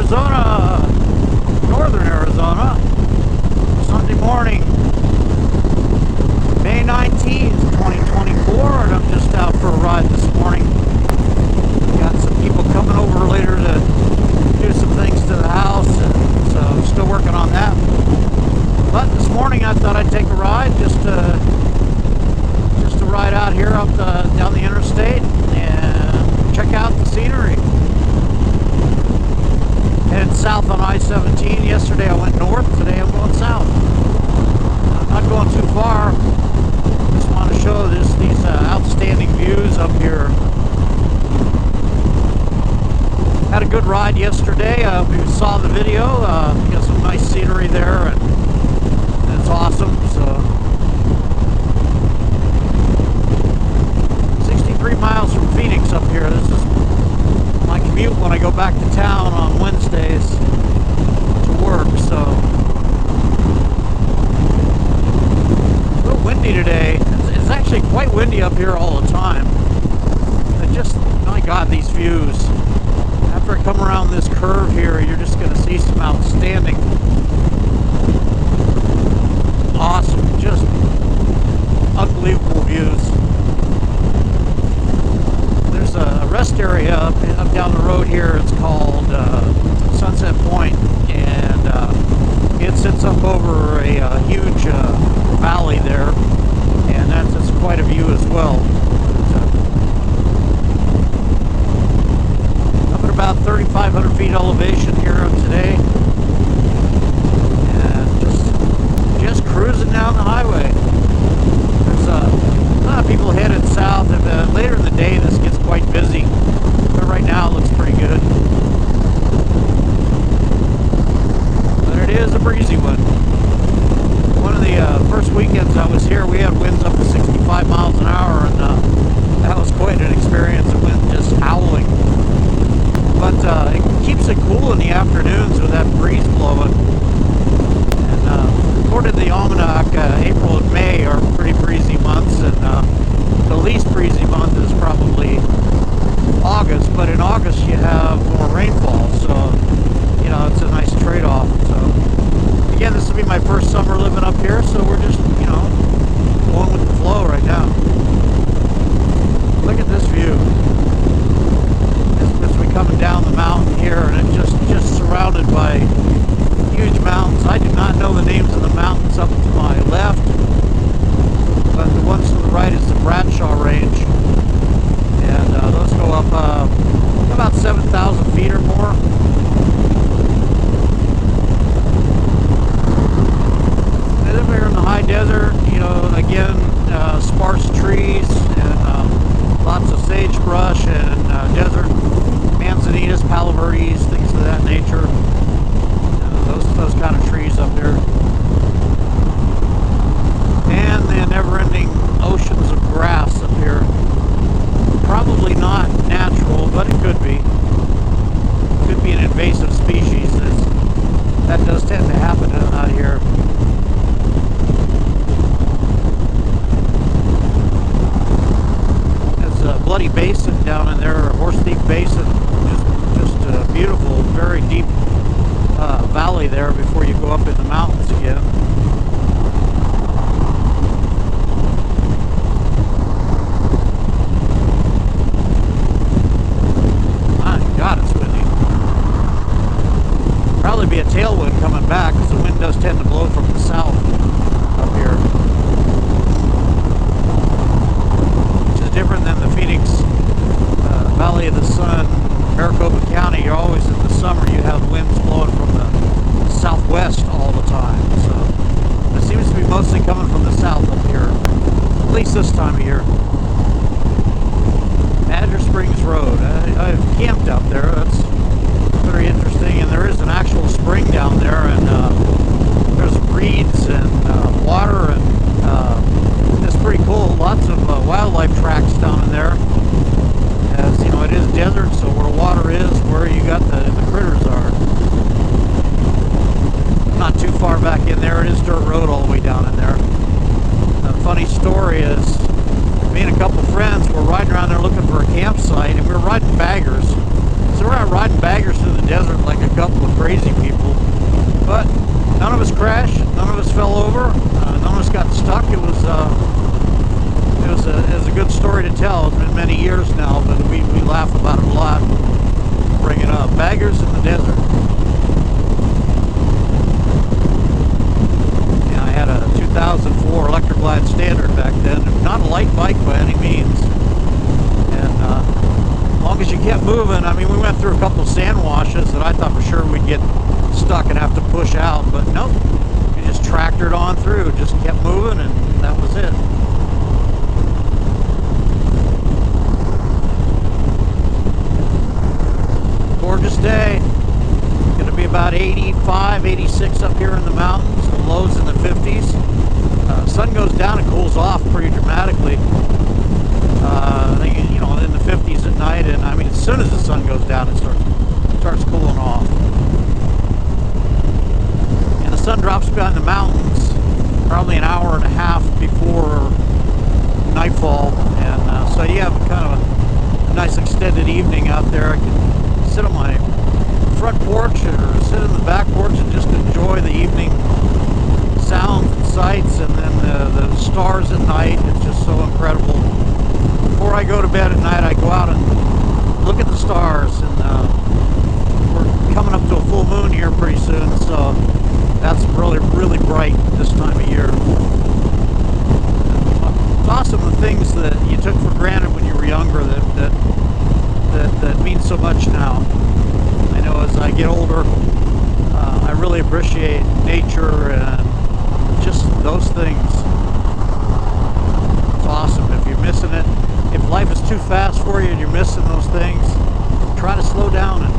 Arizona, northern Arizona. Sunday morning, May 19th, 2024, and I'm just out for a ride this morning. Got some people coming over later to do some things to the house, and so I'm still working on that. But this morning I thought I'd take a ride, just to ride out here down the interstate and check out the scenery. Headed south on I-17. Yesterday I went north, today I'm going south. I'm not going too far. Just want to show these outstanding views up here. Had a good ride yesterday. We saw the video. Got some nice scenery there, and it's awesome. So 63 miles from Phoenix up here. This is my commute when I go back to town on Wednesdays to work. So a little windy today. It's actually quite windy up here all the time. My God, these views. After I come around this curve here, you're just going to see some outstanding, awesome, just unbelievable views. There's a rest area up down the road here. It's called Sunset Point, and it sits up over a huge valley there, and that's quite a view as well. Up at about 3,500 feet elevation here today, and just cruising down the highway. There's a lot of people headed south, and later in the day this gets quite busy, but right now it looks pretty good. But it is a breezy one. One of the first weekends I was here, we had winds up to 65 miles an hour, and that was quite an experience. The wind just howling. But it keeps it cool in the afternoons with that breeze blowing. And according to the almanac, April and May are pretty breezy months, and the least breezy month is probably August. But in August you have more rainfall, so it's a nice trade-off. So again, this will be my first summer living up here, so we're just going with the flow right now. Look at this view. As we coming down the mountain here, and it's just surrounded by huge mountains. I do not know the names of the mountains up to my left, but the ones to the right is the Bradshaw Range, and those go up about 7,000 feet or more. And then we're in the high desert, again, sparse trees and lots of sagebrush and desert manzanitas, palo verdes, things of that nature. Those kind of trees up there. And the never-ending oceans of grass up here. Probably not natural, but it could be. Could be an invasive species. That does tend to happen out here. There's a Bloody Basin down in there, or Horse Thief Basin. Just a beautiful, very deep valley there before you go up in the mountains again. My God, it's windy. Probably be a tailwind coming back, because the wind does tend to blow from the south up here, which is different than the Phoenix Valley of the Sun, Maricopa County. You're always in the summer, you have winds blowing from the southwest all the time. So it seems to be mostly coming from the south up here, at least this time of year. Badger Springs Road. I've camped out there. That's very interesting, and there is an actual spring down there, and there's reeds and water, and it's pretty cool. Lots of wildlife tracks down in there. As it is desert, so where water is, where you got the critters are. Not too far back in there, it is dirt road all the way down in there. The funny story is, me and a couple friends were riding around there looking for a campsite, and we were riding baggers. So we're out riding baggers through the the desert like a couple of crazy people. But none of us crashed, none of us fell over, none of us got stuck. It was a good story to tell. It's been many years now, but we laugh about it a lot. Bring it up. Baggers in the desert. Yeah, I had a 2004 Electra Glide Standard back then. Not a light bike by any means. And as long as you kept moving, I mean, we went through a couple of sand washes that I thought for sure we'd get stuck and have to push out, but nope. We just tractored on through, just kept moving, and that was it. Gorgeous day. Going to be about 85, 86 up here in the mountains. The lows in the 50s. Sun goes down and cools off pretty dramatically. I think, you know, in the 50s at night, and I mean, as soon as the sun goes down, it starts cooling off. And the sun drops behind the mountains probably an hour and a half before nightfall, and so you have kind of a nice extended evening out there. I can sit on my front porch or sit in the back porch and just enjoy the evening sounds and sights, and then the stars at night. It's just so incredible. Before I go to bed at night, I go out and look at the stars, and we're coming up to a full moon here pretty soon, so that's really, really bright this time of year. It's awesome, the things that you took for granted when you were younger that mean so much now. I know as I get older, I really appreciate nature and just those things. It's awesome. If you're missing it, if life is too fast for you and you're missing those things, try to slow down and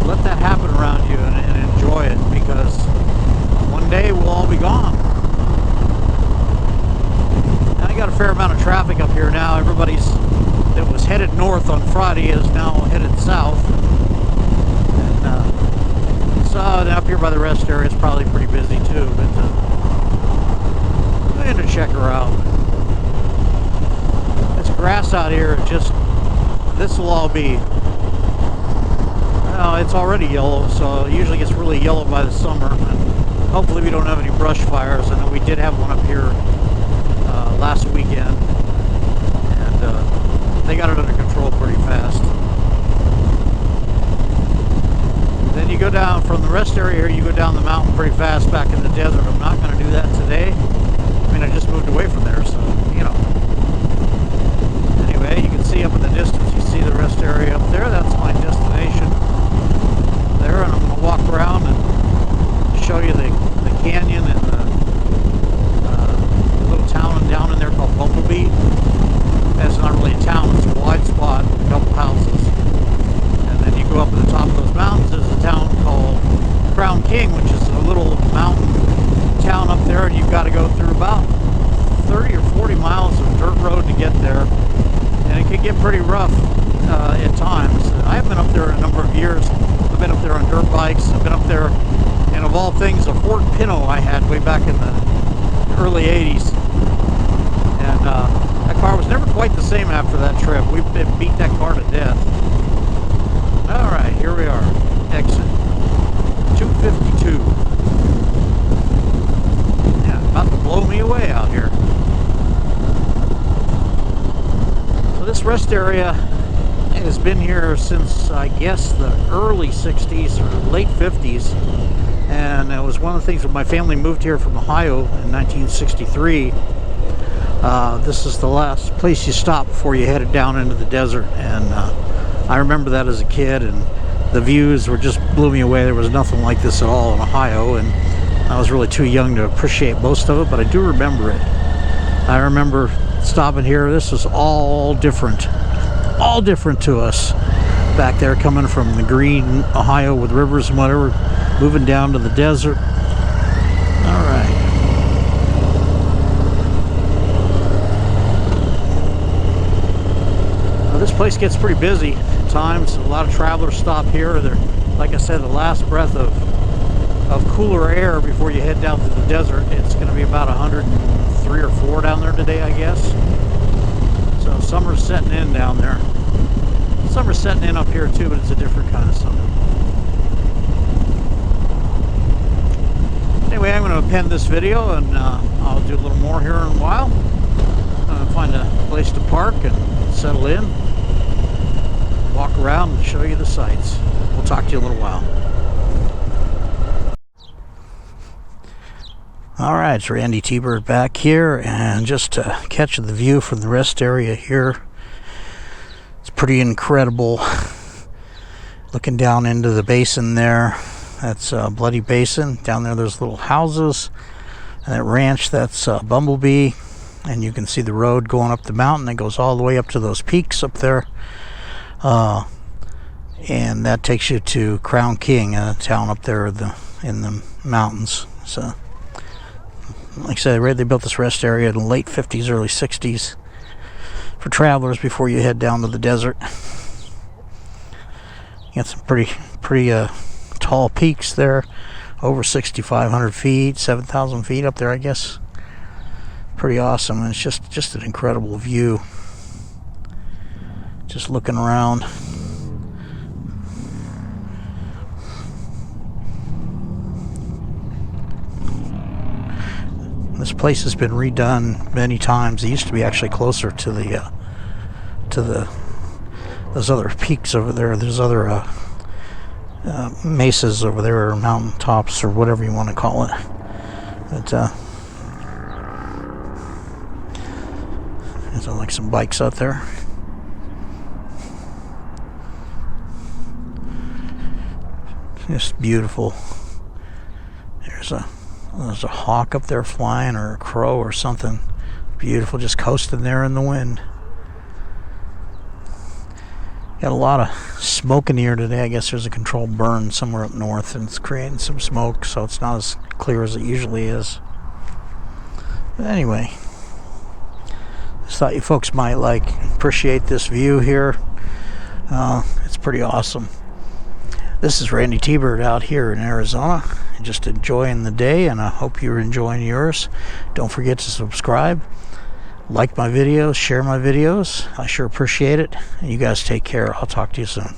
let that happen around you and enjoy it, because one day we'll all be gone. Now I got a fair amount of traffic up here now. Everybody's that was headed north on Friday is now headed south. And so up here by the rest area is probably pretty busy too, but I'm going to check her out. This grass out here, this will all be, it's already yellow, so it usually gets really yellow by the summer, and hopefully we don't have any brush fires. I know we did have one up here last weekend, and they got it under control pretty fast. Then you go down from the rest area here, you go down the mountain pretty fast back in the desert. I'm not going to do that today. I mean, I just moved away from there, so, you know. Anyway, you can see up in the distance, you see the rest area up there. That's my destination there, and I'm going to walk around and show you the canyon and the little town down in there called Bumblebee. That's not really a town, it's a wide spot with a couple houses. And then you go up to the top of those mountains, there's a town called Crown King, which is a little mountain town up there, and you've got to go through about 30 or 40 miles of dirt road to get there. And it can get pretty rough at times. I haven't been up there in a number of years. I've been up there on dirt bikes. I've been up there, and of all things, a Ford Pinto I had way back in the early 80s. And that car was never quite the same after that trip. We beat that car to death. Alright, here we are. Exit 252. Yeah, about to blow me away out here. So this rest area has been here since, I guess, the early 60s or late 50s. And it was one of the things when my family moved here from Ohio in 1963. This is the last place you stopped before you headed down into the desert. And I remember that as a kid, and the views were just blew me away. There was nothing like this at all in Ohio, and I was really too young to appreciate most of it, but I do remember it. I remember stopping here. This was all different to us back there, coming from the green Ohio with rivers and whatever, moving down to the desert. All right. Well, this place gets pretty busy at times. A lot of travelers stop here. They're, like I said, the last breath of cooler air before you head down to the desert. It's going to be about 103 or 4 down there today, I guess. So summer's setting in down there. Summer's setting in up here too, but it's a different kind of summer. Anyway, I'm going to append this video, and I'll do a little more here in a while. Find a place to park and settle in, walk around and show you the sights. We'll talk to you in a little while. Alright, it's Randy T-Bird back here, and just to catch the view from the rest area here. It's pretty incredible. Looking down into the basin there, that's Bloody Basin. Down there there's little houses, and that ranch, that's Bumblebee. And you can see the road going up the mountain. It goes all the way up to those peaks up there. And that takes you to Crown King, a town up there in the mountains. So, like I said, they built this rest area in the late 50s, early 60s for travelers before you head down to the desert. You got some pretty tall peaks there, over 6,500 feet, 7,000 feet up there, I guess. Pretty awesome, and it's just an incredible view. Just looking around. This place has been redone many times. It used to be actually closer to those other peaks over there. There's other mesas over there, or mountain tops, or whatever you want to call it. But there's like some bikes out there. Just beautiful. There's a hawk up there flying, or a crow or something. Beautiful, just coasting there in the wind. Got a lot of smoke in the air today. I guess there's a controlled burn somewhere up north, and it's creating some smoke, so it's not as clear as it usually is. But anyway, just thought you folks might appreciate this view here. It's pretty awesome. This is Randy T-Bird out here in Arizona, just enjoying the day, and I hope you're enjoying yours. Don't forget to subscribe, like my videos, share my videos. I sure appreciate it. And you guys take care. I'll talk to you soon.